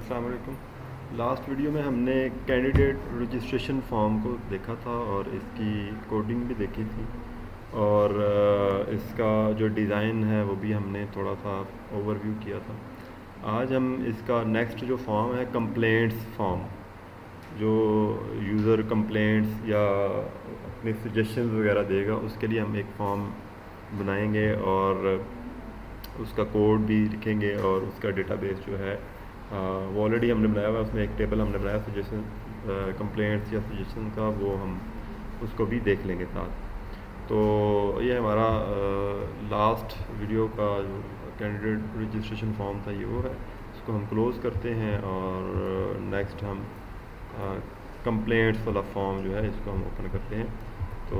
अस्सलाम वालेकुम। Last video में हमने कैंडिडेट रजिस्ट्रेशन फॉर्म को देखा था और इसकी कोडिंग भी देखी थी और इसका जो डिज़ाइन है वो भी हमने थोड़ा सा ओवरव्यू किया था। आज हम इसका नेक्स्ट जो फॉर्म है कंप्लेंट्स फॉर्म, जो यूज़र कंप्लेंट्स या अपने सजेशंस वगैरह देगा उसके लिए हम एक फॉर्म बनाएंगे और उसका कोड भी लिखेंगे और उसका डेटाबेस जो है वो ऑलरेडी हमने बनाया हुआ है। उसमें एक टेबल हमने बनाया सजेशन कंप्लेंट्स या सजेशन का, वो हम उसको भी देख लेंगे साथ। तो ये हमारा लास्ट वीडियो का जो कैंडिडेट रजिस्ट्रेशन फॉर्म था ये वो है। इसको हम क्लोज़ करते हैं और नेक्स्ट हम कंप्लेंट्स वाला फॉर्म जो है इसको हम ओपन करते हैं। तो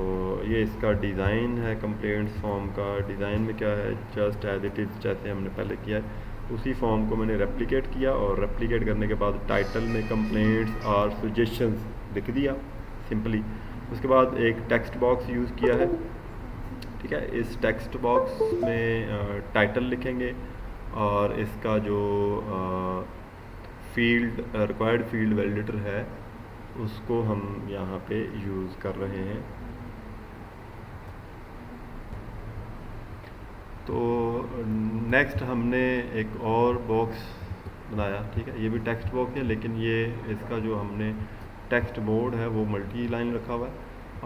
ये इसका डिज़ाइन है कंप्लेंट्स फॉर्म का। डिज़ाइन में क्या है, जस्ट एज इट इज़ जैसे हमने पहले किया है उसी फॉर्म को मैंने रेप्लिकेट किया और रेप्लिकेट करने के बाद टाइटल में कंप्लेंट्स और सजेशंस लिख दिया सिंपली। उसके बाद एक टेक्स्ट बॉक्स यूज़ किया है, ठीक है। इस टेक्स्ट बॉक्स में टाइटल लिखेंगे और इसका जो फील्ड रिक्वायर्ड फील्ड वैलिडेटर है उसको हम यहाँ पे यूज़ कर रहे हैं। तो नेक्स्ट हमने एक और बॉक्स बनाया, ठीक है। ये भी टेक्स्ट बॉक्स है लेकिन ये इसका जो हमने टेक्स्ट मोड है वो मल्टी लाइन रखा हुआ है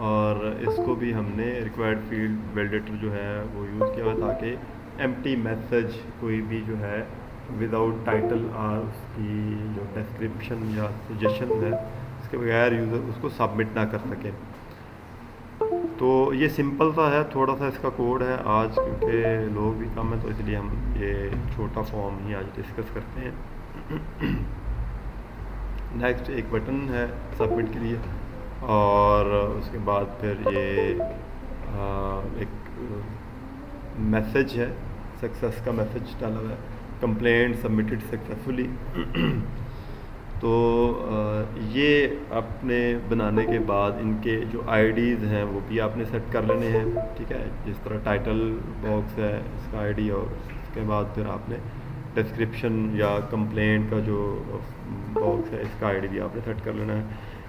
और इसको भी हमने रिक्वायर्ड फील्ड वैलिडेटर जो है वो यूज़ किया हुआ ताकि एम्प्टी मैसेज कोई भी जो है विदाउट टाइटल और उसकी जो डिस्क्रिप्शन या सजेशन है इसके बगैर यूज़र उसको सबमिट ना कर सके। तो ये सिंपल सा है, थोड़ा सा इसका कोड है आज क्योंकि लोग भी कम है तो इसलिए हम ये छोटा फॉर्म ही आज डिस्कस करते हैं। नेक्स्ट एक बटन है सबमिट के लिए और उसके बाद फिर ये एक मैसेज है, सक्सेस का मैसेज डाला हुआ है, कंप्लेंट सबमिटेड सक्सेसफुली। तो ये आपने बनाने के बाद इनके जो आईडीज़ हैं वो भी आपने सेट कर लेने हैं, ठीक है। जिस तरह टाइटल बॉक्स है इसका आईडी और उसके बाद फिर आपने डिस्क्रिप्शन या कंप्लेंट का जो बॉक्स है इसका आईडी भी आपने सेट कर लेना है।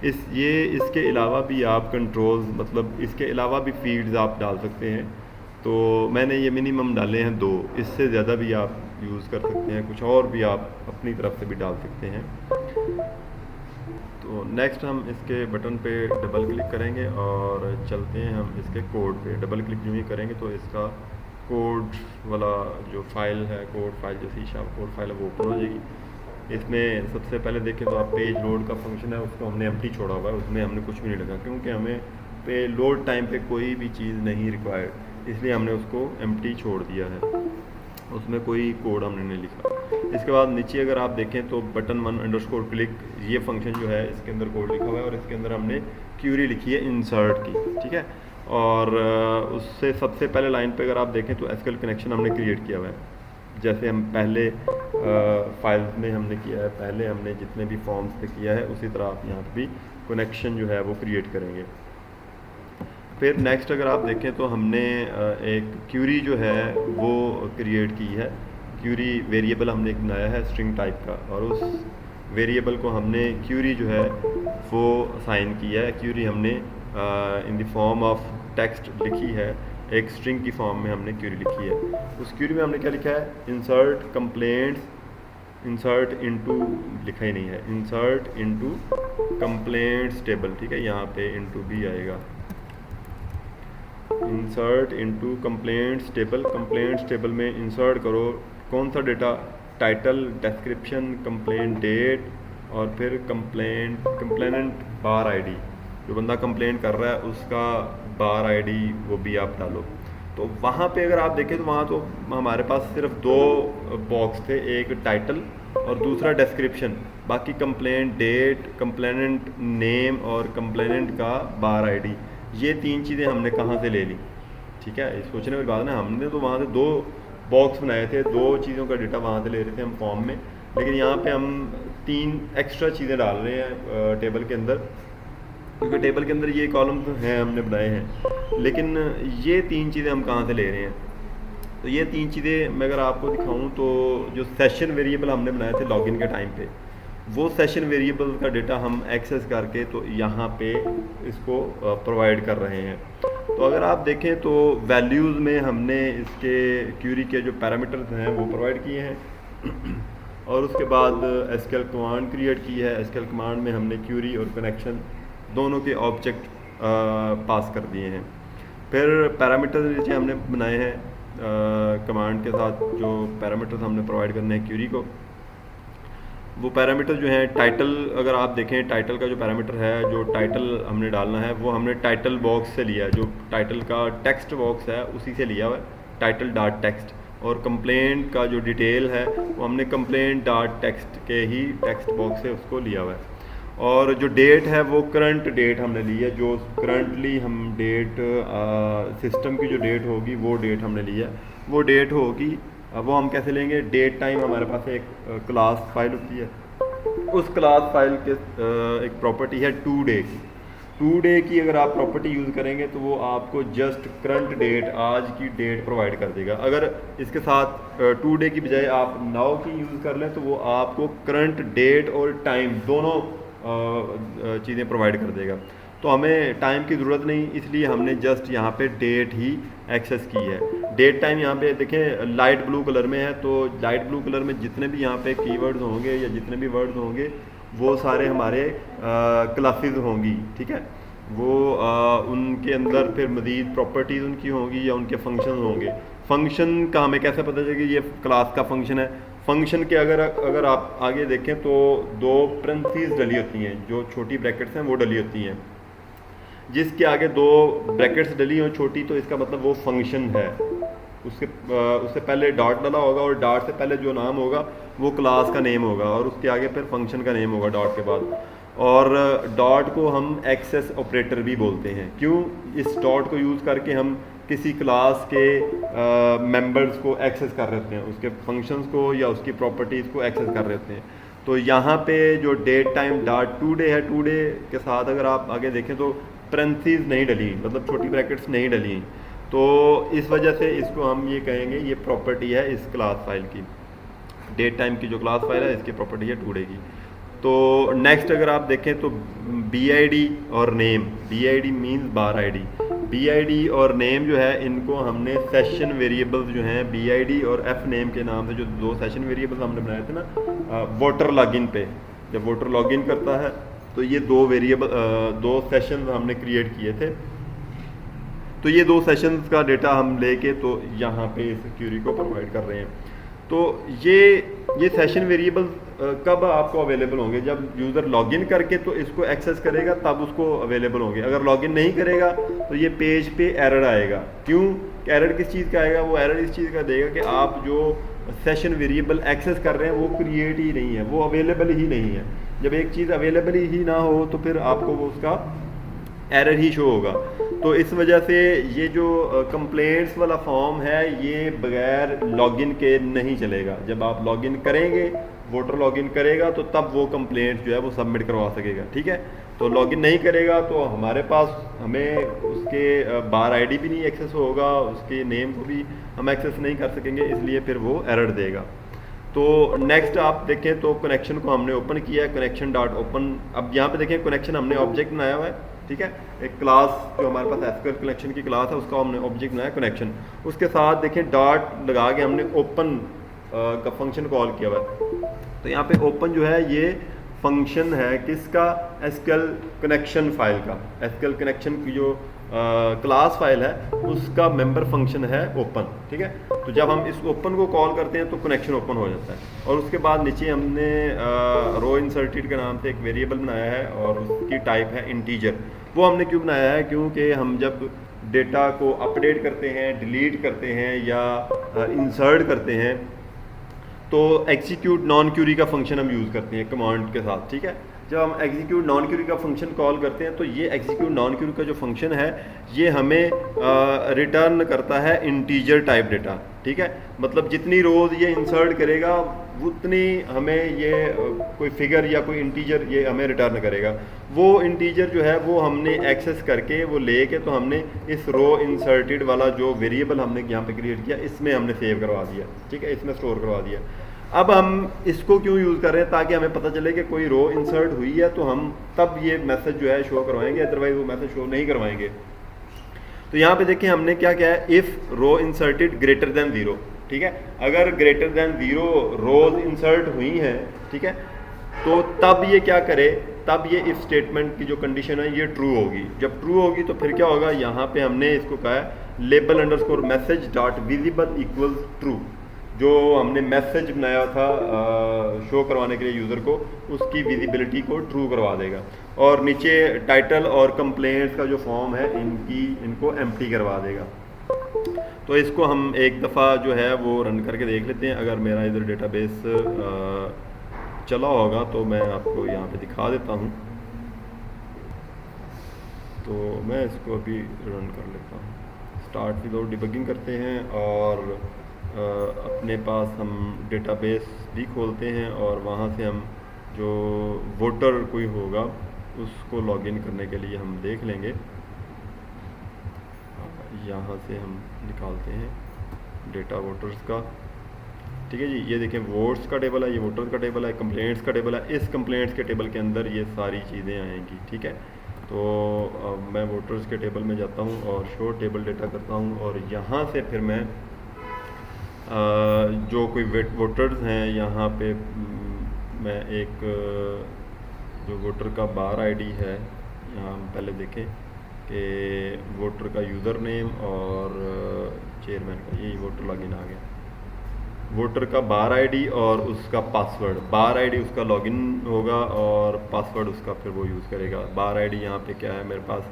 इसके अलावा भी आप कंट्रोल्स, मतलब इसके अलावा भी फील्ड्स आप डाल सकते हैं। तो मैंने ये मिनिमम डाले हैं 2, इससे ज़्यादा भी आप यूज़ कर सकते हैं, कुछ और भी आप अपनी तरफ से भी डाल सकते हैं। तो नेक्स्ट हम इसके बटन पे डबल क्लिक करेंगे और चलते हैं हम इसके कोड पे। डबल क्लिक जो ही करेंगे तो इसका कोड वाला जो फाइल है, कोड फाइल जो सी# कोड फाइल है वो ओपन हो जाएगी। इसमें सबसे पहले देखें तो आप पेज लोड का फंक्शन है उसको हमने एम्प्टी छोड़ा हुआ है, उसमें हमने कुछ भी नहीं लगा क्योंकि हमें पे लोड टाइम पे कोई भी चीज़ नहीं रिक्वायर्ड, इसलिए हमने उसको एम्प्टी छोड़ दिया है, उसमें कोई कोड हमने नहीं लिखा। इसके बाद नीचे अगर आप देखें तो बटन 1 क्लिक ये फंक्शन जो है इसके अंदर कोड लिखा हुआ है और इसके अंदर हमने क्यूरी लिखी है इंसर्ट की, ठीक है। और उससे सबसे पहले लाइन पे अगर आप देखें तो एसक्यूएल कनेक्शन हमने क्रिएट किया हुआ है, जैसे हम पहले फाइल्स में हमने किया है, पहले हमने जितने भी फॉर्म्स पे किया है उसी तरह आप यहाँ भी कनेक्शन जो है वो क्रिएट करेंगे। फिर नेक्स्ट अगर आप देखें तो हमने एक क्यूरी जो है वो क्रिएट की है। क्यूरी वेरिएबल हमने एक बनाया है स्ट्रिंग टाइप का और उस वेरिएबल को हमने क्यूरी जो है वो असाइन किया है। क्यूरी हमने in the form of text लिखी है, एक स्ट्रिंग की फॉर्म में हमने क्यूरी लिखी है। उस क्यूरी में हमने क्या लिखा है, इंसर्ट कंप्लेंट्स, इंसर्ट इनटू लिखा ही नहीं है, इंसर्ट इनटू कंप्लेंट्स टेबल, ठीक है। यहाँ पे इनटू भी आएगा, insert into complaints table. Complaints table में इंसर्ट करो कौन सा data, title, description, complaint date और फिर कंप्लेनेंट बार आईडी, जो बंदा कंप्लेंट कर रहा है उसका बार आईडी वो भी आप डालो। तो वहाँ पे अगर आप देखें तो वहाँ तो हमारे पास सिर्फ 2 बॉक्स थे, एक टाइटल और दूसरा डिस्क्रिप्शन, बाकी कंप्लेंट डेट, कंप्लेनेंट नेम और कंप्लेनेंट का बार आईडी, ये 3 चीज़ें हमने कहाँ से ले ली, ठीक है। सोचने वाली बात ना, हमने तो वहाँ से 2 बॉक्स बनाए थे, 2 चीज़ों का डेटा वहाँ से ले रहे थे हम फॉर्म में, लेकिन यहाँ पे हम 3 एक्स्ट्रा चीज़ें डाल रहे हैं टेबल के अंदर, क्योंकि टेबल के अंदर ये कॉलम तो हैं हमने बनाए हैं, लेकिन ये 3 चीज़ें हम कहाँ से ले रहे हैं। तो ये 3 चीज़ें मैं अगर आपको दिखाऊँ तो जो सेशन वेरिएबल हमने बनाए थे लॉगिन के टाइम पे, वो सेशन वेरिएबल का डेटा हम एक्सेस करके तो यहाँ पे इसको प्रोवाइड कर रहे हैं। तो अगर आप देखें तो वैल्यूज़ में हमने इसके क्यूरी के जो पैरामीटर्स हैं वो प्रोवाइड किए हैं और उसके बाद एसक्यूएल कमांड क्रिएट की है। एसक्यूएल कमांड में हमने क्यूरी और कनेक्शन दोनों के ऑब्जेक्ट पास कर दिए हैं। फिर पैरामीटर्स नीचे हमने बनाए हैं कमांड के साथ, जो पैरामीटर्स हमने प्रोवाइड करने हैं क्यूरी को। वो पैरामीटर जो हैं टाइटल, अगर आप देखें टाइटल का जो पैरामीटर है, जो टाइटल हमने डालना है वो हमने टाइटल बॉक्स से लिया है, जो टाइटल का टेक्स्ट बॉक्स है उसी से लिया हुआ है, टाइटल डॉट टेक्स्ट। और कंप्लेंट का जो डिटेल है वो हमने कंप्लेंट डॉट टेक्स्ट के ही टेक्स्ट बॉक्स से उसको लिया हुआ है। और जो डेट है वो करंट डेट हमने ली है, जो करंटली हम डेट सिस्टम की जो डेट होगी वो डेट हमने ली है, वो डेट होगी। वो हम कैसे लेंगे, डेट टाइम हमारे पास एक क्लास फाइल होती है, उस क्लास फाइल के एक प्रॉपर्टी है टू डे की। टू डे की अगर आप प्रॉपर्टी यूज़ करेंगे तो वो आपको जस्ट करंट डेट, आज की डेट प्रोवाइड कर देगा। अगर इसके साथ टू डे की बजाय आप नाउ की यूज़ कर लें तो वो आपको करंट डेट और टाइम दोनों चीज़ें प्रोवाइड कर देगा। तो हमें टाइम की ज़रूरत नहीं, इसलिए हमने जस्ट यहाँ पे डेट ही एक्सेस की है। डेट टाइम यहाँ पे देखें लाइट ब्लू कलर में है, तो लाइट ब्लू कलर में जितने भी यहाँ पे कीवर्ड्स होंगे या जितने भी वर्ड्स होंगे वो सारे हमारे क्लासेस होंगी, ठीक है। वो उनके अंदर फिर मज़ीद प्रॉपर्टीज़ उनकी होंगी या उनके फंक्शन होंगे। फंक्शन का हमें कैसे पता चलेगा ये क्लास का फंक्शन है। फंक्शन के अगर आप आगे देखें तो दो पेरेंथीज डली होती हैं, जो छोटी ब्रैकेट्स हैं वो डली होती हैं। जिसके आगे दो ब्रैकेट्स डली हो छोटी, तो इसका मतलब वो फंक्शन है। उससे पहले डॉट डला होगा और डॉट से पहले जो नाम होगा वो क्लास का नेम होगा और उसके आगे फिर फंक्शन का नेम होगा डॉट के बाद। और डॉट को हम एक्सेस ऑपरेटर भी बोलते हैं। क्यों? इस डॉट को यूज़ करके हम किसी क्लास के मेंबर्स को एक्सेस कर रहे होते हैं, उसके फंक्शंस को या उसकी प्रॉपर्टीज़ को एक्सेस कर रहे होते हैं। तो यहाँ पे जो date time dot today है, टू डे के साथ अगर आप आगे देखें तो पेरेंथीज नहीं डली, मतलब छोटी ब्रैकेट्स नहीं डली। तो इस वजह से इसको हम ये कहेंगे ये प्रॉपर्टी है इस क्लास फाइल की। डेट टाइम की जो क्लास फाइल है इसकी प्रॉपर्टी है टू डे की। तो नेक्स्ट अगर आप देखें तो BID और नेम, BID मीन्स बार ID, BID और नेम जो है इनको हमने सेशन वेरिएबल्स जो हैं BID और F नेम के नाम से, जो दो सेशन वेरिएबल्स हमने बनाए थे ना वोटर लॉगिन पे, जब वोटर लॉगिन करता है तो ये दो वेरिएबल दो सेशन हमने क्रिएट किए थे। तो ये दो सेशंस का डेटा हम लेके तो यहाँ पे इस क्यूरी को प्रोवाइड कर रहे हैं। तो ये सेशन वेरिएबल कब आपको अवेलेबल होंगे? जब यूज़र लॉगिन करके तो इसको एक्सेस करेगा तब उसको अवेलेबल होंगे। अगर लॉगिन नहीं करेगा तो ये पेज पे एरर आएगा। क्यों एरर किस चीज़ का आएगा? वो एरर इस चीज़ का देगा कि आप जो सेशन वेरिएबल एक्सेस कर रहे हैं वो क्रिएट ही नहीं है, वो अवेलेबल ही नहीं है। जब एक चीज़ अवेलेबल ही ना हो तो फिर आपको वो उसका एरर ही शो होगा। तो इस वजह से ये जो कंप्लेंट्स वाला फॉर्म है ये बगैर लॉगिन के नहीं चलेगा। जब आप लॉगिन करेंगे, वोटर लॉगिन करेगा तो तब वो कंप्लेंट जो है वो सबमिट करवा सकेगा, ठीक है। तो लॉगिन नहीं करेगा तो हमारे पास हमें उसके बार ID भी नहीं एक्सेस होगा, उसके नेम को भी हम एक्सेस नहीं कर सकेंगे, इसलिए फिर वो एरर देगा। तो नेक्स्ट आप देखें तो कनेक्शन को हमने ओपन किया है, कनेक्शन डॉट ओपन। अब यहाँ पे देखें कनेक्शन हमने ऑब्जेक्ट बनाया हुआ है, ठीक है। एक क्लास जो हमारे पास एसक्यूएल कनेक्शन की क्लास है उसका हमने ऑब्जेक्ट बनाया कनेक्शन। उसके साथ देखें डॉट लगा के हमने ओपन का फंक्शन कॉल किया हुआ है। तो यहाँ पे ओपन जो है ये फंक्शन है किसका? एसक्यूएल कनेक्शन फाइल का। एसक्यूएल कनेक्शन की जो क्लास फाइल है उसका मेंबर फंक्शन है ओपन, ठीक है। तो जब हम इस ओपन को कॉल करते हैं तो कनेक्शन ओपन हो जाता है। और उसके बाद नीचे हमने रो इंसर्टेड के नाम से एक वेरिएबल बनाया है और उसकी टाइप है इंटीजर। वो हमने क्यों बनाया है? क्योंकि हम जब डेटा को अपडेट करते हैं, डिलीट करते हैं या इंसर्ट करते हैं तो एग्जीक्यूट नॉन क्यूरी का फंक्शन हम यूज़ करते हैं कमांड के साथ, ठीक है। जब हम एग्जीक्यूट नॉन क्यूरी का फंक्शन कॉल करते हैं तो ये एग्जीक्यूट नॉन क्यूरी का जो फंक्शन है ये हमें रिटर्न करता है इंटीजर टाइप डेटा, ठीक है। मतलब जितनी रोज़ ये इंसर्ट करेगा उतनी हमें ये कोई फिगर या कोई इंटीजर ये हमें रिटर्न करेगा। वो इंटीजर जो है वो हमने एक्सेस करके वो लेके तो हमने इस रो इंसर्टेड वाला जो वेरिएबल हमने यहाँ पे क्रिएट किया इसमें हमने सेव करवा दिया, ठीक है, इसमें स्टोर करवा दिया। अब हम इसको क्यों यूज़ कर रहे हैं, ताकि हमें पता चले कि कोई रो इंसर्ट हुई है तो हम तब ये मैसेज जो है शो करवाएंगे, अदरवाइज वो मैसेज शो नहीं करवाएंगे। तो यहाँ पे देखिए हमने क्या किया है, if row inserted greater than 0, ठीक है। अगर ग्रेटर देन 0 रोज इंसर्ट हुई हैं, ठीक है, तो तब ये क्या करे, तब ये इफ स्टेटमेंट की जो कंडीशन है ये ट्रू होगी। जब ट्रू होगी तो फिर क्या होगा, यहाँ पे हमने इसको कहा है label underscore message dot visible equals true. जो हमने मैसेज बनाया था शो करवाने के लिए यूज़र को, उसकी विजिबिलिटी को ट्रू करवा देगा। और नीचे टाइटल और कंप्लेंट्स का जो फॉर्म है इनको एम्प्टी करवा देगा। तो इसको हम एक दफ़ा जो है वो रन करके देख लेते हैं। अगर मेरा इधर डेटाबेस चला होगा तो मैं आपको यहाँ पे दिखा देता हूँ। तो मैं इसको अभी रन कर लेता हूँ। स्टार्ट विदाउट डिबगिंग करते हैं और अपने पास हम डेटाबेस भी खोलते हैं और वहाँ से हम जो वोटर कोई होगा उसको लॉगिन करने के लिए हम देख लेंगे। यहाँ से हम निकालते हैं डेटा वोटर्स का, ठीक है जी। ये देखें वोट्स का टेबल है, ये वोटर्स का टेबल है, कंप्लेंट्स का टेबल है। इस कंप्लेंट्स के टेबल के अंदर ये सारी चीज़ें आएंगी, ठीक है। तो मैं वोटर्स के टेबल में जाता हूँ और शो टेबल डेटा करता हूँ और यहाँ से फिर मैं जो कोई वोटर्स हैं यहाँ पे मैं एक जो वोटर का बार आईडी है, यहाँ हम पहले देखें कि वोटर का यूज़र नेम और चेयरमैन का, यही वोटर लॉगिन आ गया। वोटर का बार आईडी और उसका पासवर्ड, बार आईडी उसका लॉगिन होगा और पासवर्ड उसका फिर वो यूज़ करेगा। बार आईडी यहाँ पे क्या है, मेरे पास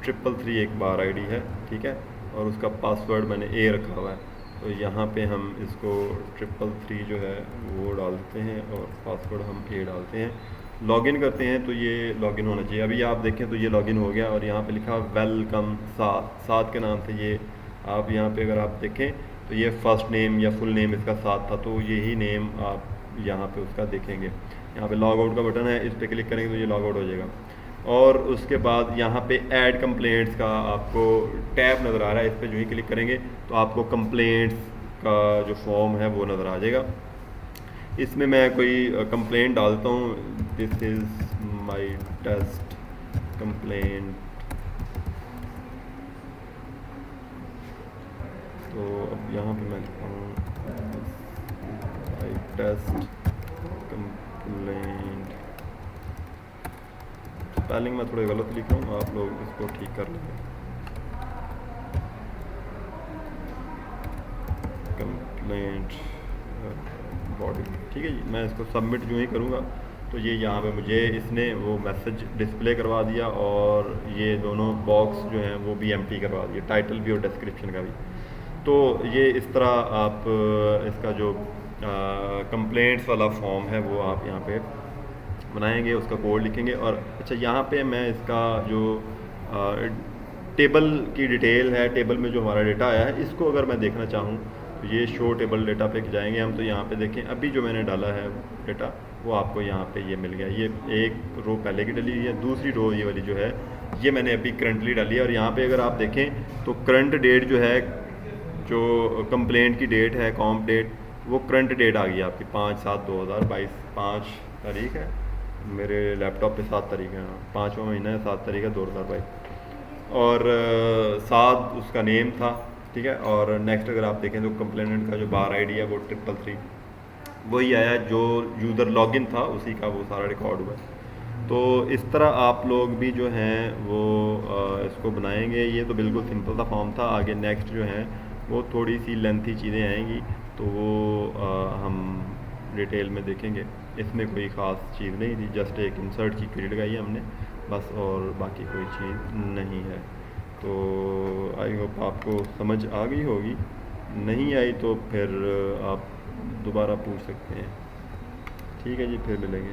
333 एक बार आईडी है, ठीक है, और उसका पासवर्ड मैंने ए रखा हुआ है। तो यहाँ पे हम इसको 333 जो है वो डालते हैं और पासवर्ड हम ए डालते हैं। लॉगिन करते हैं तो ये लॉगिन होना चाहिए। अभी आप देखें तो ये लॉगिन हो गया और यहाँ पे लिखा वेलकम साद के नाम से। ये आप यहाँ पे अगर आप देखें तो ये फर्स्ट नेम या फुल नेम इसका साथ था, तो यही नेम आप यहाँ पे उसका देखेंगे। यहाँ पे लॉग आउट का बटन है, इस पर क्लिक करेंगे तो ये लॉग आउट हो जाएगा। और उसके बाद यहाँ पे ऐड कंप्लेंट्स का आपको टैब नज़र आ रहा है, इस पर जो ही क्लिक करेंगे तो आपको कंप्लेंट्स का जो फॉर्म है वो नज़र आ जाएगा। इसमें मैं कोई कंप्लेंट डालता हूँ, this is my test complaint. तो अब यहाँ पे मैं लिखता हूँ माई टेस्ट कंप्लेंट। स्पेलिंग में थोड़े गलत लिख रहा हूँ, आप लोग इसको ठीक कर लेंगे। कंप्लेंट बॉडी, ठीक है जी। मैं इसको सबमिट जो ही करूँगा तो ये यहाँ पे मुझे इसने वो मैसेज डिस्प्ले करवा दिया और ये दोनों बॉक्स जो हैं वो भी एम्प्टी करवा दिए, टाइटल भी और डिस्क्रिप्शन का भी। तो ये इस तरह आप इसका जो कंप्लेंट्स वाला फॉर्म है वो आप यहाँ पे बनाएंगे, उसका कोड लिखेंगे। और अच्छा, यहाँ पे मैं इसका जो टेबल की डिटेल है, टेबल में जो हमारा डेटा आया है, इसको अगर मैं देखना चाहूँ तो ये शो टेबल डेटा पे जाएंगे हम। तो यहाँ पे देखें अभी जो मैंने डाला है डेटा वो आपको यहाँ पे ये मिल गया। ये एक रो पहले की डली हुई है, दूसरी रो ये वाली जो है ये मैंने अभी करंटली डाली है। और यहाँ पे अगर आप देखें तो करंट डेट जो है, जो कंप्लेंट की डेट है, कॉम्प डेट, वो करंट डेट आ गई आपकी 5/7/2022। 5 तारीख है, मेरे लैपटॉप पे 7 तारीख है, 5वां महीना है, 7 तारीख है 2022। और 7 उसका नेम था, ठीक है। और नेक्स्ट अगर आप देखें तो कंप्लेनेंट का जो बार आईडी है वो 333 वही आया, जो यूज़र लॉगिन था उसी का वो सारा रिकॉर्ड हुआ। तो इस तरह आप लोग भी जो हैं वो इसको बनाएंगे। ये तो बिल्कुल सिंपल सा फॉर्म था। आगे नेक्स्ट जो है वो थोड़ी सी लेंथी चीज़ें आएंगी तो वो हम डिटेल में देखेंगे। इसमें कोई ख़ास चीज़ नहीं थी, जस्ट एक इंसर्ट की क्वेरी लगाई है हमने बस, और बाकी कोई चीज़ नहीं है। तो आई होप आपको समझ आ गई होगी। नहीं आई तो फिर आप दोबारा पूछ सकते हैं, ठीक है जी। फिर मिलेंगे।